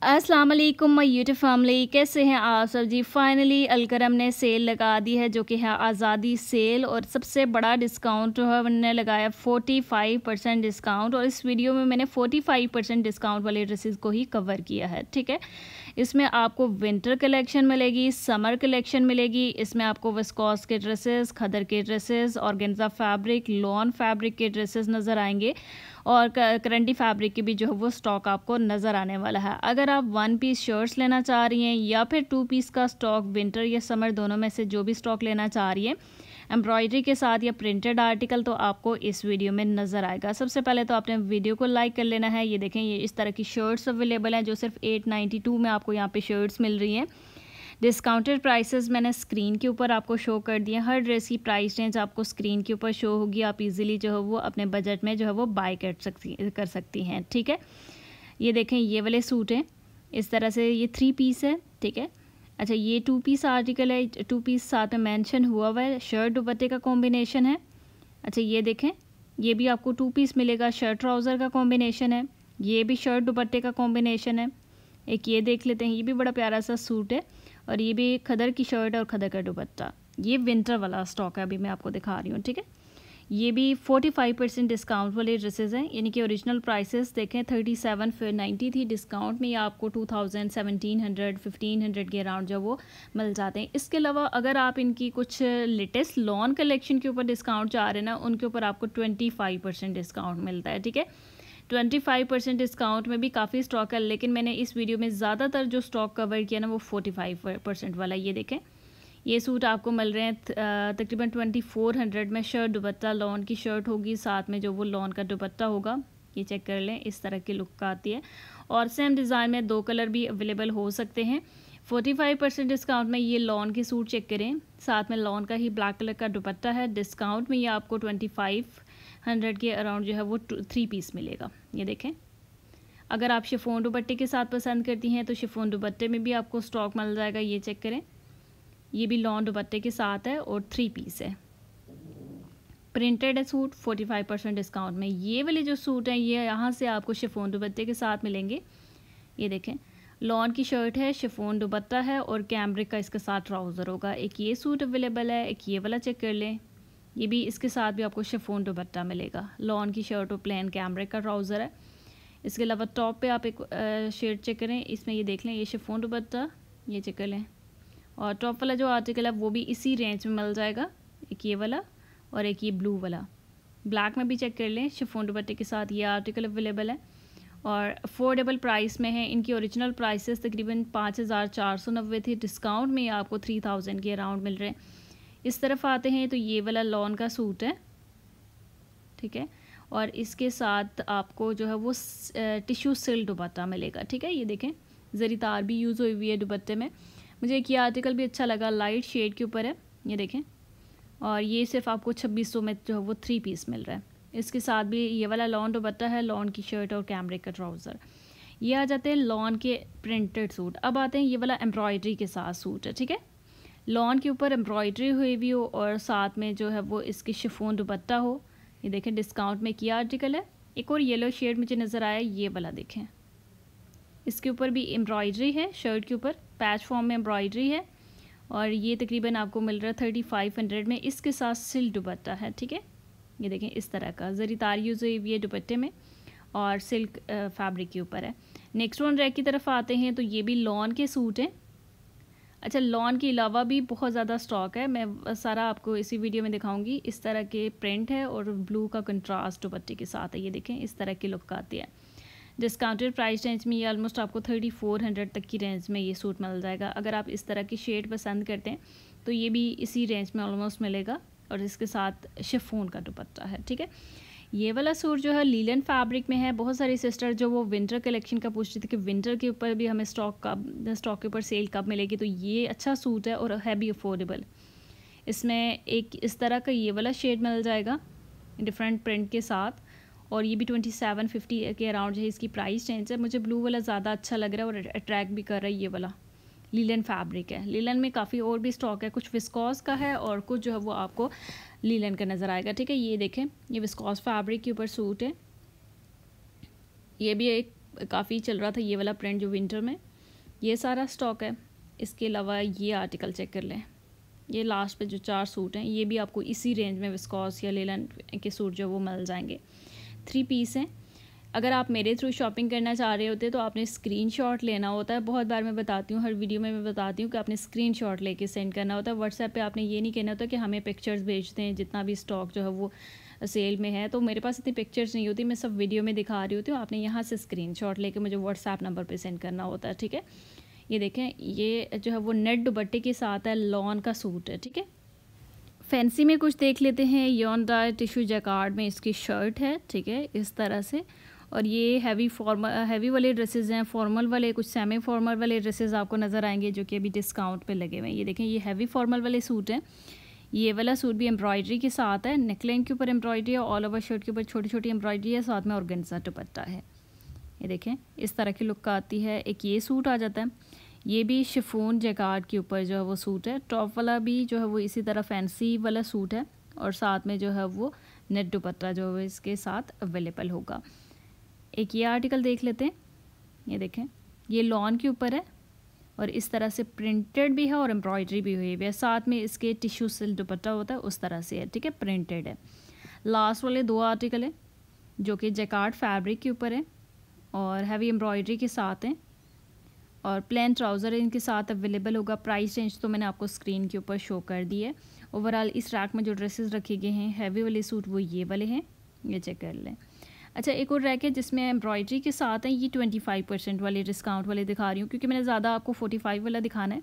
अस्सलाम वालेकुम my YouTube family, कैसे हैं आप सब जी। फाइनली अलकरम ने सेल लगा दी है जो कि है आज़ादी सेल, और सबसे बड़ा डिस्काउंट जो है उन्होंने लगाया 45% डिस्काउंट। और इस वीडियो में मैंने 45% डिस्काउंट वाले ड्रेसेस को ही कवर किया है, ठीक है। इसमें आपको विंटर कलेक्शन मिलेगी, समर कलेक्शन मिलेगी, इसमें आपको विस्कॉस के ड्रेसेस, खदर के dresses, organza fabric, lawn fabric के ड्रेसेस नज़र आएंगे, और करंटी फैब्रिक की भी जो है वो स्टॉक आपको नज़र आने वाला है। अगर आप 1 पीस शर्ट्स लेना चाह रही हैं या फिर 2 पीस का स्टॉक विंटर या समर दोनों में से जो भी स्टॉक लेना चाह रही हैं एम्ब्रॉयडरी के साथ या प्रिंटेड आर्टिकल, तो आपको इस वीडियो में नज़र आएगा। सबसे पहले तो आपने वीडियो को लाइक कर लेना है। ये देखें, ये इस तरह की शर्ट्स अवेलेबल हैं जो सिर्फ 892 में आपको यहाँ पे शर्ट्स मिल रही हैं। डिस्काउंटेड प्राइसेस मैंने स्क्रीन के ऊपर आपको शो कर दिए। हर ड्रेस की प्राइस रेंज आपको स्क्रीन के ऊपर शो होगी। आप इजीली जो है वो अपने बजट में जो है वो बाय कर सकती हैं, ठीक है। ये देखें, ये वाले सूट हैं इस तरह से, ये 3 पीस है, ठीक है। अच्छा, ये 2 पीस आर्टिकल है, 2 पीस साथ में मेंशन हुआ है, शर्ट दुपट्टे का कॉम्बिनेशन है। अच्छा, ये देखें, ये भी आपको 2 पीस मिलेगा, शर्ट ट्राउज़र का कॉम्बिनेशन है, ये भी शर्ट दुपट्टे का कॉम्बिनेशन है। एक ये देख लेते हैं, ये भी बड़ा प्यारा सा सूट है, और ये भी खदर की शर्ट और खदर का दुपट्टा। ये विंटर वाला स्टॉक है, अभी मैं आपको दिखा रही हूँ, ठीक है। ये भी 45% डिस्काउंट वाले ड्रेसेस हैं, यानी कि ओरिजिनल प्राइसेस देखें 3790 थी, डिस्काउंट में ये आपको 2000, 1700, 1500 के अराउंड जो वो मिल जाते हैं। इसके अलावा अगर आप इनकी कुछ लेटेस्ट लॉन कलेक्शन के ऊपर डिस्काउंट चाह रहे हैं ना, उनके ऊपर आपको 25% डिस्काउंट मिलता है, ठीक है। 25% डिस्काउंट में भी काफ़ी स्टॉक है, लेकिन मैंने इस वीडियो में ज़्यादातर जो स्टॉक कवर किया ना वो 45% वाला। ये देखें, ये सूट आपको मिल रहे हैं तकरीबन 2400 में। शर्ट दुपट्टा लॉन की शर्ट होगी, साथ में जो वो लॉन का दुपट्टा होगा, ये चेक कर लें, इस तरह की लुक आती है। और सेम डिज़ाइन में 2 कलर भी अवेलेबल हो सकते हैं। 45% डिस्काउंट में ये लॉन के सूट चेक करें, साथ में लॉन का ही ब्लैक कलर का दुपट्टा है। डिस्काउंट में ये आपको 2500 के अराउंड जो है वो 3 पीस मिलेगा। ये देखें, अगर आप शिफॉन दुपट्टे के साथ पसंद करती हैं तो शिफॉन दुपट्टे में भी आपको स्टॉक मिल जाएगा। ये चेक करें, ये भी लॉन दुपट्टे के साथ है और 3 पीस है, प्रिंटेड है सूट 45% डिस्काउंट में। ये वाले जो सूट हैं ये यहाँ से आपको शिफॉन दुपट्टे के साथ मिलेंगे। ये देखें, लॉन की शर्ट है, शिफॉन दुपट्टा है और कैमरिक का इसके साथ ट्राउज़र होगा। एक ये सूट अवेलेबल है, एक ये वाला चेक कर लें, ये भी इसके साथ भी आपको शिफॉन दुपट्टा मिलेगा। लॉन की शर्ट और प्लेन कैमरिक का ट्राउज़र है। इसके अलावा टॉप पे आप एक शेड चेक करें, इसमें ये देख लें, ये शिफॉन दुपट्टा, ये चेक कर लें। और टॉप वाला जो आर्टिकल है वो भी इसी रेंज में मिल जाएगा, एक ये वाला और एक ये ब्लू वाला। ब्लैक में भी चेक कर लें, शिफॉन दुपट्टे के साथ ये आर्टिकल अवेलेबल है और अफोर्डेबल प्राइस में है। इनकी ओरिजिनल प्राइसेस तकरीबन 5490 थी, डिस्काउंट में आपको 3000 के अराउंड मिल रहे हैं। इस तरफ आते हैं तो ये वाला लॉन का सूट है, ठीक है, और इसके साथ आपको जो है वो टिश्यू सिल्क दुपट्टा मिलेगा, ठीक है। ये देखें, जरी तार भी यूज़ हुई हुई है दुपट्टे में। मुझे एक ये आर्टिकल भी अच्छा लगा, लाइट शेड के ऊपर है, ये देखें, और ये सिर्फ आपको 2600 में जो है वो 3 पीस मिल रहा है। इसके साथ भी ये वाला लॉन दुपट्टा है, लॉन की शर्ट और कैमरिक का ट्राउज़र। ये आ जाते हैं लॉन के प्रिंटेड सूट। अब आते हैं ये वाला एम्ब्रॉयडरी के साथ सूट है, ठीक है। लॉन के ऊपर एम्ब्रॉयडरी हुई भी हो और साथ में जो है वो इसकी शिफॉन दुपट्टा हो। ये देखें, डिस्काउंट में किया आर्टिकल है। एक और येलो शेड मुझे नज़र आया, ये वाला देखें, इसके ऊपर भी एम्ब्रॉयडरी है, शर्ट के ऊपर पैच फॉर्म में एम्ब्रॉयडरी है, और ये तकरीबन आपको मिल रहा है 3500 में। इसके साथ सिल्क दुपट्टा है, ठीक है। ये देखें, इस तरह का जरी तार यूज़ हुई हुई है दुपट्टे में और सिल्क फैब्रिक के ऊपर है। नेक्स्ट वन रैक की तरफ आते हैं तो ये भी लॉन के सूट हैं। अच्छा, लॉन के अलावा भी बहुत ज़्यादा स्टॉक है, मैं सारा आपको इसी वीडियो में दिखाऊंगी। इस तरह के प्रिंट है और ब्लू का कंट्रास्ट दुपट्टे के साथ है। ये देखें, इस तरह की लुक आती है। डिस्काउंटेड प्राइस रेंज में ये ऑलमोस्ट आपको 3400 तक की रेंज में ये सूट मिल जाएगा। अगर आप इस तरह की शेड पसंद करते हैं तो ये भी इसी रेंज में ऑलमोस्ट मिलेगा, और इसके साथ शिफॉन का दुपट्टा है, ठीक है। ये वाला सूट जो है लीलन फैब्रिक में है। बहुत सारी सिस्टर जो वो विंटर कलेक्शन का पूछ रही थी कि विंटर के ऊपर भी हमें स्टॉक के ऊपर सेल कब मिलेगी, तो ये अच्छा सूट है और है भी अफोर्डेबल। इसमें एक इस तरह का ये वाला शेड मिल जाएगा डिफरेंट प्रिंट के साथ, और ये भी 2750 के अराउंड जो है इसकी प्राइस रेंज है। मुझे ब्लू वाला ज़्यादा अच्छा लग रहा है और अट्रैक्ट भी कर रहा है। ये वाला लीलन फैब्रिक है, लीलन में काफ़ी और भी स्टॉक है, कुछ विस्कॉस का है और कुछ जो है वो आपको लीलन का नज़र आएगा, ठीक है। ये देखें, ये विस्कॉस फैब्रिक के ऊपर सूट है, ये भी एक काफ़ी चल रहा था ये वाला प्रिंट जो विंटर में, ये सारा स्टॉक है। इसके अलावा ये आर्टिकल चेक कर लें, ये लास्ट पे जो 4 सूट हैं ये भी आपको इसी रेंज में विस्कॉस या लेलन के सूट जो वो मिल जाएंगे। 3 पीस हैं। अगर आप मेरे थ्रू शॉपिंग करना चाह रहे होते तो आपने स्क्रीनशॉट लेना होता है। बहुत बार मैं बताती हूँ, हर वीडियो में मैं बताती हूँ कि आपने स्क्रीनशॉट लेके सेंड करना होता है। व्हाट्सएप पे आपने ये नहीं कहना होता कि हमें पिक्चर्स भेजते हैं जितना भी स्टॉक जो है वो सेल में है। तो मेरे पास इतनी पिक्चर्स नहीं होती, मैं सब वीडियो में दिखा रही होती हूँ। आपने यहाँ से स्क्रीनशॉट लेके मुझे व्हाट्सएप नंबर पर सेंड करना होता है, ठीक है। ये देखें, ये जो है वो नेट दुपट्टे के साथ है, लॉन का सूट है, ठीक है। फैंसी में कुछ देख लेते हैं। यॉन डाई टिश्यू जैकार्ड में इसकी शर्ट है, ठीक है, इस तरह से। और ये हैवी वाले ड्रेसेस हैं, फॉर्मल वाले, कुछ सेमी फॉर्मल वाले ड्रेसेस आपको नज़र आएंगे जो कि अभी डिस्काउंट पे लगे हुए हैं। ये देखें, ये हैवी फॉर्मल वाले सूट हैं। ये वाला सूट भी एम्ब्रॉयडरी के साथ है, नेकलाइन के ऊपर एम्ब्रॉयडरी है, ऑल ओवर शर्ट के ऊपर छोटी छोटी एम्ब्रॉयडरी है, साथ में ऑर्गेन्जा दुपट्टा है। ये देखें, इस तरह की लुक आती है। एक ये सूट आ जाता है, ये भी शिफॉन जैकार्ड के ऊपर जो है वो सूट है। टॉप वाला भी जो है वो इसी तरह फैंसी वाला सूट है, और साथ में जो है वो नेट दुपट्टा जो है इसके साथ अवेलेबल होगा। एक ये आर्टिकल देख लेते हैं। ये देखें, ये लॉन के ऊपर है और इस तरह से प्रिंटेड भी है और एम्ब्रॉयडरी भी हुई है, साथ में इसके टिश्यू सिल्क दुपट्टा होता है उस तरह से है, ठीक है, प्रिंटेड है। लास्ट वाले 2 आर्टिकल है जो कि जैकार्ड फैब्रिक के ऊपर है और हैवी एम्ब्रॉयडरी के साथ हैं, और प्लेन ट्राउज़र इनके साथ अवेलेबल होगा। प्राइस रेंज तो मैंने आपको स्क्रीन के ऊपर शो कर दी है। ओवरऑल इस रैक में जो ड्रेसेस रखे गए हैं हैवी वाले सूट वो ये वाले हैं, ये चेक कर लें। अच्छा, एक और रैक है जिसमें एम्ब्रॉयडरी के साथ हैं। ये 25% वाले डिस्काउंट वाले दिखा रही हूँ क्योंकि मैंने ज़्यादा आपको 45 वाला दिखाना है।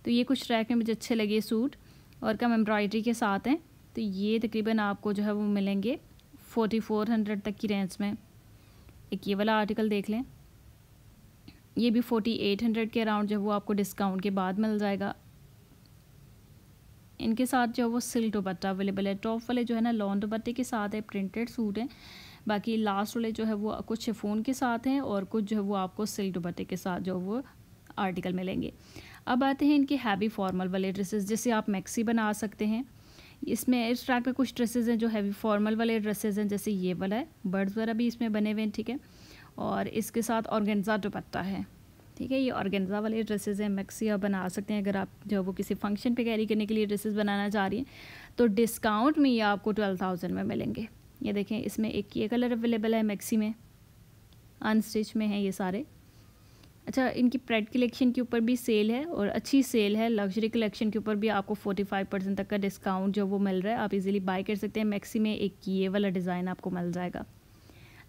तो ये कुछ रैक में मुझे अच्छे लगे सूट और कम एम्ब्रॉयडरी के साथ हैं। तो ये तकरीबन आपको जो है वो मिलेंगे 4400 तक की रेंज में। एक ये वाला आर्टिकल देख लें, ये भी 4800 के अराउंड जो वो आपको डिस्काउंट के बाद मिल जाएगा। इनके साथ जो वो सिल्क दुपट्टा अवेलेबल है। टॉप वाले जो है ना लॉन दुपट्टे के साथ है, प्रिंटेड सूट है। बाकी लास्ट वाले जो है वो कुछ शिफॉन के साथ हैं और कुछ जो है वो आपको सिल्क दुपट्टे के साथ जो वो आर्टिकल मिलेंगे। अब आते हैं इनके हैवी फॉर्मल वाले ड्रेसेस, जिससे आप मैक्सी बना सकते हैं। इसमें इस ट्रैक में कुछ ड्रेसेस हैं जो हैवी फॉर्मल वाले ड्रेसेस हैं, जैसे ये वाला है, बर्ड्स वगैरह भी इसमें बने हुए हैं, ठीक है। और इसके साथ ऑर्गेन्जा दुपट्टा है, ठीक है। ये ऑर्गेन्जा वाले ड्रेसेस हैं, मैक्सी आप बना सकते हैं अगर आप जो वो किसी फंक्शन पे कैरी करने के लिए ड्रेसेस बनाना चाह रही हैं। तो डिस्काउंट में ये आपको 12,000 में मिलेंगे। ये देखें, इसमें एक ये कलर अवेलेबल है मैक्सी में, अनस्टिच में है ये सारे। अच्छा, इनकी प्रेड कलेक्शन के ऊपर भी सेल है और अच्छी सेल है। लग्जरी कलेक्शन के ऊपर भी आपको 45% तक का डिस्काउंट जो वो मिल रहा है, आप इजीली बाय कर सकते हैं। मैक्सी में एक ये वाला डिज़ाइन आपको मिल जाएगा,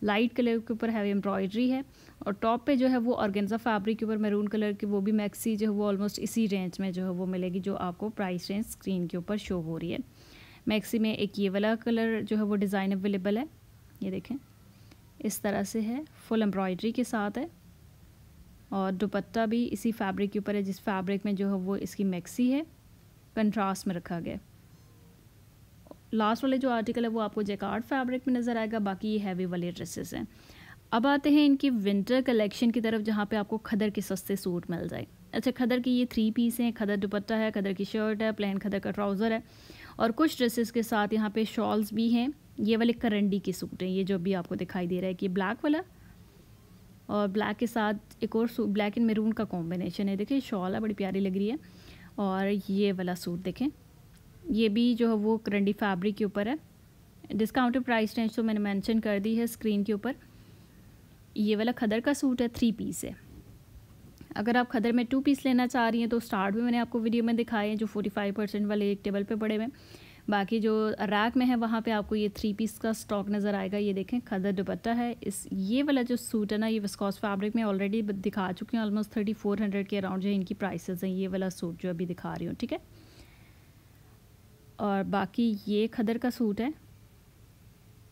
लाइट कलर के ऊपर हैवी एम्ब्रॉयडरी है और टॉप पे जो है वो ऑर्गेन्जा फैब्रिक के ऊपर मैरून कलर की वो भी मैक्सी जो है वो ऑलमोस्ट इसी रेंज में जो है वो मिलेगी जो आपको प्राइस रेंज स्क्रीन के ऊपर शो हो रही है। मैक्सी में एक ये वाला कलर जो है वो डिज़ाइन अवेलेबल है, ये देखें, इस तरह से है, फुल एम्ब्रॉयडरी के साथ है और दुपट्टा भी इसी फैब्रिक के ऊपर है जिस फैब्रिक में जो है वो इसकी मैक्सी है, कंट्रास्ट में रखा गया। लास्ट वाले जो आर्टिकल है वो आपको जैकार्ड फैब्रिक में नज़र आएगा, बाकी ये हैवी वाले ड्रेसेस हैं। अब आते हैं इनकी विंटर कलेक्शन की तरफ, जहाँ पे आपको खदर के सस्ते सूट मिल जाए। अच्छा, खदर की ये 3 पीस हैं, खदर दुपट्टा है, खदर की शर्ट है, प्लेन खदर का ट्राउज़र है और कुछ ड्रेसेस के साथ यहाँ पे शॉल्स भी हैं। ये वाले करंडी के सूट हैं, ये जो भी आपको दिखाई दे रहा है कि ब्लैक वाला और ब्लैक के साथ एक और सूट, ब्लैक एंड मैरून का कॉम्बिनेशन है। देखिए शॉल है, बड़ी प्यारी लग रही है। और ये वाला सूट देखें, ये भी जो है वो करंडी फैब्रिक के ऊपर है। डिस्काउंटेड प्राइस रेंज तो मैंने मेंशन कर दी है स्क्रीन के ऊपर। ये वाला खदर का सूट है, 3 पीस है। अगर आप खदर में 2 पीस लेना चाह रही हैं तो स्टार्ट में मैंने आपको वीडियो में दिखाए हैं जो 45% वाले एक टेबल पे पड़े हुए। बाकी जो रैक में है वहाँ पे आपको ये 3 पीस का स्टॉक नज़र आएगा। ये देखें, खदर दुपट्टा है। ये वाला जो सूट है ना, ये विस्कॉस फैब्रिक में ऑलरेडी दिखा चुकी हूँ, ऑलमोस्ट 3400 के अराउंड जो है इनकी प्राइसेस हैं। ये वाला सूट जो अभी दिखा रही हूँ, ठीक है। और बाकी ये खदर का सूट है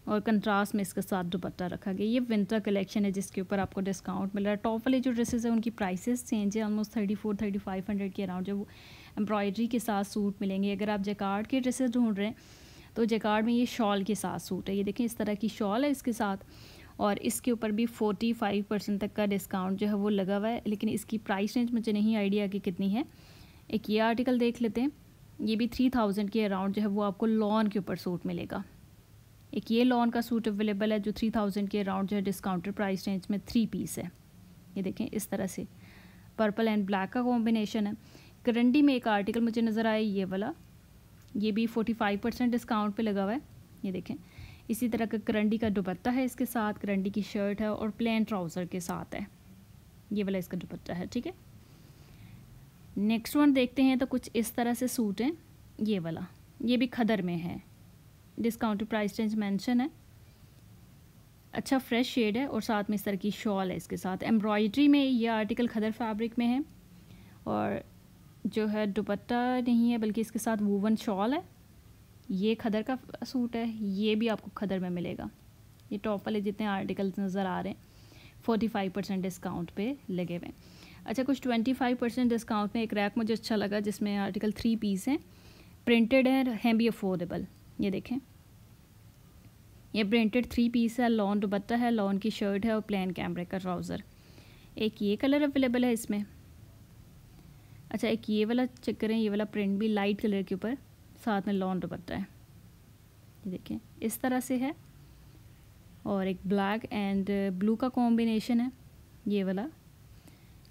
और कंट्रास्ट में इसके साथ दुपट्टा रखा गया। ये विंटर कलेक्शन है जिसके ऊपर आपको डिस्काउंट मिल रहा है। टॉप वाले जो ड्रेसेस हैं उनकी प्राइसेस चेंज है, ऑलमोस्ट 3400-3500 के अराउंड जो एम्ब्रॉयडरी के साथ सूट मिलेंगे। अगर आप जैकार्ड के ड्रेसेस ढूंढ रहे हैं तो जैकार्ड में ये शॉल के साथ सूट है। ये देखें, इस तरह की शॉल है इसके साथ और इसके ऊपर भी 45% तक का डिस्काउंट जो है वो लगा हुआ है, लेकिन इसकी प्राइस रेंज मुझे नहीं आइडिया कि कितनी है। एक ये आर्टिकल देख लेते हैं, ये भी 3000 के अराउंड जो है वो आपको लॉन के ऊपर सूट मिलेगा। एक ये लॉन का सूट अवेलेबल है जो 3000 के अराउंड जो है डिस्काउंटेड प्राइस रेंज में 3 पीस है। ये देखें इस तरह से पर्पल एंड ब्लैक का कॉम्बिनेशन है। करंडी में एक आर्टिकल मुझे नज़र आया ये वाला, ये भी 45% डिस्काउंट पे लगा हुआ है। ये देखें इसी तरह का करंडी का दुपट्टा है, इसके साथ करंडी की शर्ट है और प्लेन ट्राउज़र के साथ है। ये वाला इसका दुपट्टा है, ठीक है। नेक्स्ट वन देखते हैं तो कुछ इस तरह से सूट है। ये वाला ये भी खदर में है, डिस्काउंटेड प्राइस रेंज मेंशन है। अच्छा फ्रेश शेड है और साथ में इस तरह की शॉल है इसके साथ। एम्ब्रॉयडरी में ये आर्टिकल खदर फैब्रिक में है और जो है दुपट्टा नहीं है बल्कि इसके साथ वूवन शॉल है। ये खदर का सूट है, ये भी आपको खदर में मिलेगा। ये टॉप वाले जितने आर्टिकल्स नज़र आ रहे हैं 45% डिस्काउंट पे लगे हुए। अच्छा कुछ 25% डिस्काउंट में एक रैक मुझे अच्छा लगा जिसमें आर्टिकल 3 पीस हैं, प्रिंटेड हैं भी अफोर्डेबल। ये देखें ये प्रिंटेड 3 पीस है, लॉन दुपट्टा है, लॉन की शर्ट है और प्लेन कैमरे का ट्राउज़र। एक ये कलर अवेलेबल है इसमें। अच्छा एक ये वाला चेक करें, ये वाला प्रिंट भी लाइट कलर के ऊपर साथ में लॉन दुपट्टा है। ये देखें इस तरह से है और एक ब्लैक एंड ब्लू का कॉम्बिनेशन है ये वाला।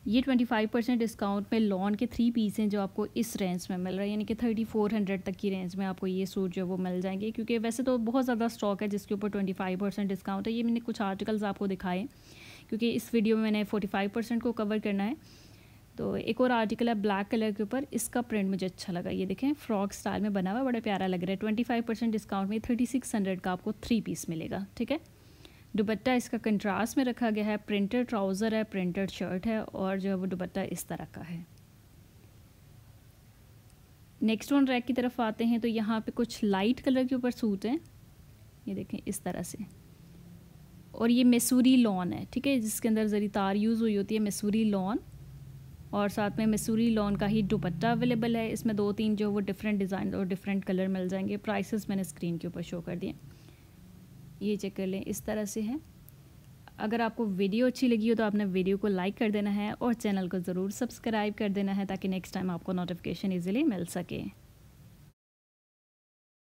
ये 25% डिस्काउंट में लॉन के 3 पीस हैं जो आपको इस रेंज में मिल रहा है, यानी कि 3400 तक की रेंज में आपको ये सूट जो वो मिल जाएंगे। क्योंकि वैसे तो बहुत ज़्यादा स्टॉक है जिसके ऊपर 25% डिस्काउंट है। ये मैंने कुछ आर्टिकल्स आपको दिखाए क्योंकि इस वीडियो में मैंने 45% को कवर करना है। तो एक और आर्टिकल है ब्लैक कलर के ऊपर, इसका प्रिंट मुझे अच्छा लगा। ये देखें फ्रॉक स्टाइल में बना हुआ, बड़ा प्यारा लग रहा है। 25% डिस्काउंट में 3600 का आपको 3 पीस मिलेगा, ठीक है। दुपट्टा इसका कंट्रास्ट में रखा गया है, प्रिंटेड ट्राउज़र है, प्रिंटेड शर्ट है और जो है वो दुपट्टा इस तरह का है। नेक्स्ट वन रैक की तरफ आते हैं तो यहाँ पे कुछ लाइट कलर के ऊपर सूट हैं। ये देखें इस तरह से, और ये मैसूरी लॉन है, ठीक है, जिसके अंदर जरी तार यूज़ हुई होती है, मैसूरी लॉन। और साथ में मैसूरी लॉन का ही दुपट्टा अवेलेबल है। इसमें 2-3 जो वो डिफरेंट डिज़ाइन और डिफरेंट कलर मिल जाएंगे। प्राइसेस मैंने स्क्रीन के ऊपर शो कर दिए, ये चेक कर लें, इस तरह से है। अगर आपको वीडियो अच्छी लगी हो तो आपने वीडियो को लाइक कर देना है और चैनल को ज़रूर सब्सक्राइब कर देना है ताकि नेक्स्ट टाइम आपको नोटिफिकेशन ईज़िली मिल सके।